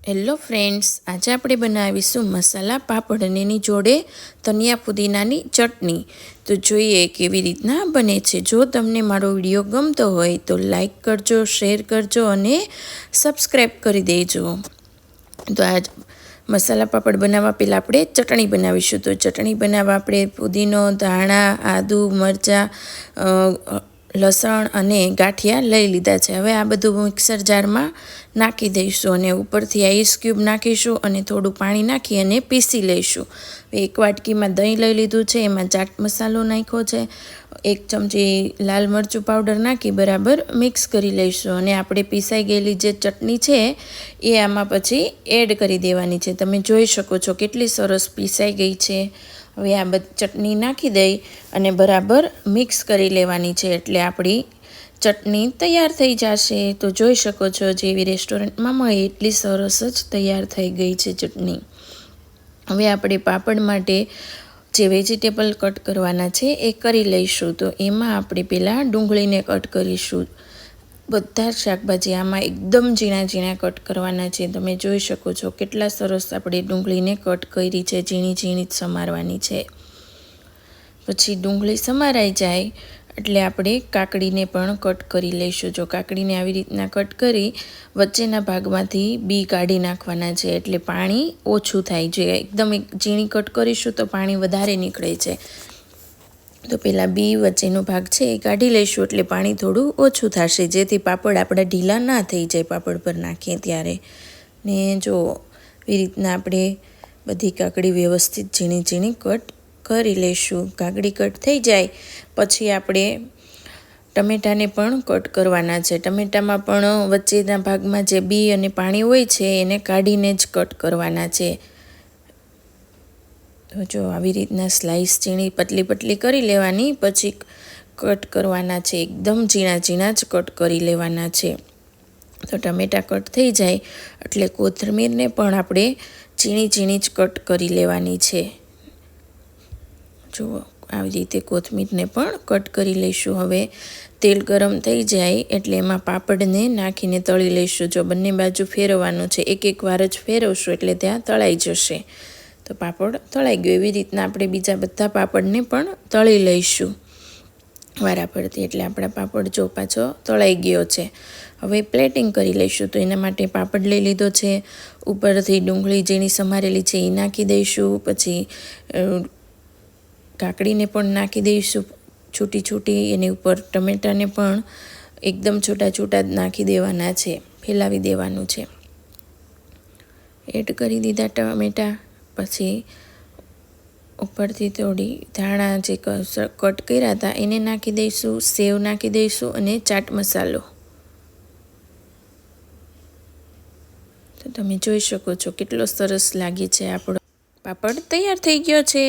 Hello friends, આજે આપણે બનાવીશું મસાલા પાપડ અને એની જોડે ધનિયા પુદીનાની ચટણી. તો જોઈએ કેવી રીતના બને છે. જો તમને મારો વિડીયો ગમતો હોય તો લાઈક કરજો, શેર કરજો અને સબસ્ક્રાઈબ કરી દેજો. તો આ મસાલા પાપડ બનાવવા પહેલાં આપણે ચટણી બનાવીશું. તો ચટણી બનાવવા આપણે પુદીનો, ધાણા, આદુ, મરચાં, લસણ અને ગાંઠિયા લઈ લીધા છે. હવે આ બધું મિક્સર જારમાં નાખી દઈશું અને ઉપરથી આઈસ ક્યુબ નાખીશું અને થોડું પાણી નાખી અને પીસી લઈશું. એક વાટકીમાં દહીં લઈ લીધું છે, એમાં ચાટ મસાલો નાખ્યો છે, 1 ચમચી લાલ મરચું પાવડર નાખી બરાબર મિક્સ કરી લઈશું અને આપણે પીસાઈ ગયેલી જે ચટણી છે એ આમાં પછી એડ કરી દેવાની છે. તમે જોઈ શકો છો કેટલી સરસ પીસાઈ ગઈ છે. હવે આ બધી ચટણી નાખી દઈ અને બરાબર મિક્સ કરી લેવાની છે એટલે આપણી ચટણી તૈયાર થઈ જશે. તો જોઈ શકો છો જેવી રેસ્ટોરન્ટમાં મળે એટલી સરસ જ તૈયાર થઈ ગઈ છે ચટણી. હવે આપણે પાપડ માટે જે વેજીટેબલ કટ કરવાના છે એ કરી લઈશું. તો એમાં આપણે પહેલાં ડુંગળીને કટ કરીશું. બધા શાકભાજી આમાં એકદમ ઝીણા ઝીણા કટ કરવાના છે. તમે જોઈ શકો છો કેટલા સરસ આપણે ડુંગળીને કટ કરી છે, ઝીણી ઝીણી જ સમારવાની છે. પછી ડુંગળી સમારાઈ જાય એટલે આપણે કાકડીને પણ કટ કરી લઈશું. જો કાકડીને આવી રીતના કટ કરી વચ્ચેના ભાગમાંથી બી કાઢી નાખવાના છે એટલે પાણી ઓછું થાય છે. એકદમ ઝીણી કટ કરીશું તો પાણી વધારે નીકળે છે. તો પહેલાં બી વચ્ચેનો ભાગ છે એ કાઢી લઈશું એટલે પાણી થોડું ઓછું થશે, જેથી પાપડ આપણા ઢીલા ના થઈ જાય પાપડ પર નાખીએ ત્યારે. ને જો એ રીતના આપણે બધી કાકડી વ્યવસ્થિત ઝીણી ઝીણી કટ કરી લઈશું. કાકડી કટ થઈ જાય પછી આપણે ટમેટાને પણ કટ કરવાના છે. ટમેટામાં પણ વચ્ચેના ભાગમાં જે બી અને પાણી હોય છે એને કાઢીને જ કટ કરવાના છે. તો જો આવી રીતના સ્લાઈસ ઝીણી પતલી પતલી કરી લેવાની, પછી કટ કરવાના છે. એકદમ ઝીણા ઝીણા જ કટ કરી લેવાના છે. તો ટમેટાં કટ થઈ જાય એટલે કોથમીરને પણ આપણે ઝીણી ઝીણી જ કટ કરી લેવાની છે. જુઓ આવી રીતે કોથમીરને પણ કટ કરી લઈશું. હવે તેલ ગરમ થઈ જાય એટલે એમાં પાપડને નાખીને તળી લઈશું. જો બંને બાજુ ફેરવવાનું છે, એક વાર જ ફેરવશું એટલે ત્યાં તળાઈ જશે. તો પાપડ તળાઈ ગયો. એવી રીતના આપણે બીજા બધા પાપડને પણ તળી લઈશું વારાફરતી એટલે આપણા પાપડ જો પાછો તળાઈ ગયો છે. હવે પ્લેટિંગ કરી લઈશું. તો એના માટે પાપડ લઈ લીધો છે, ઉપરથી ડુંગળી ઝીણી સમારેલી છે એ નાખી દઈશું. પછી કાકડીને પણ નાખી દઈશું છૂટી છૂટી. એની ઉપર ટમેટાને પણ એકદમ છૂટા છૂટા જ નાખી દેવાના છે, ફેલાવી દેવાનું છે. એડ કરી દીધા ટમેટા. પછી ઉપરથી થોડી ધાણા જે કટ કર્યા હતા એને નાખી દઈશું, સેવ નાખી દઈશું અને ચાટ મસાલો. તો તમે જોઈ શકો છો કેટલો સરસ લાગે છે. આપણો પાપડ તૈયાર થઈ ગયો છે.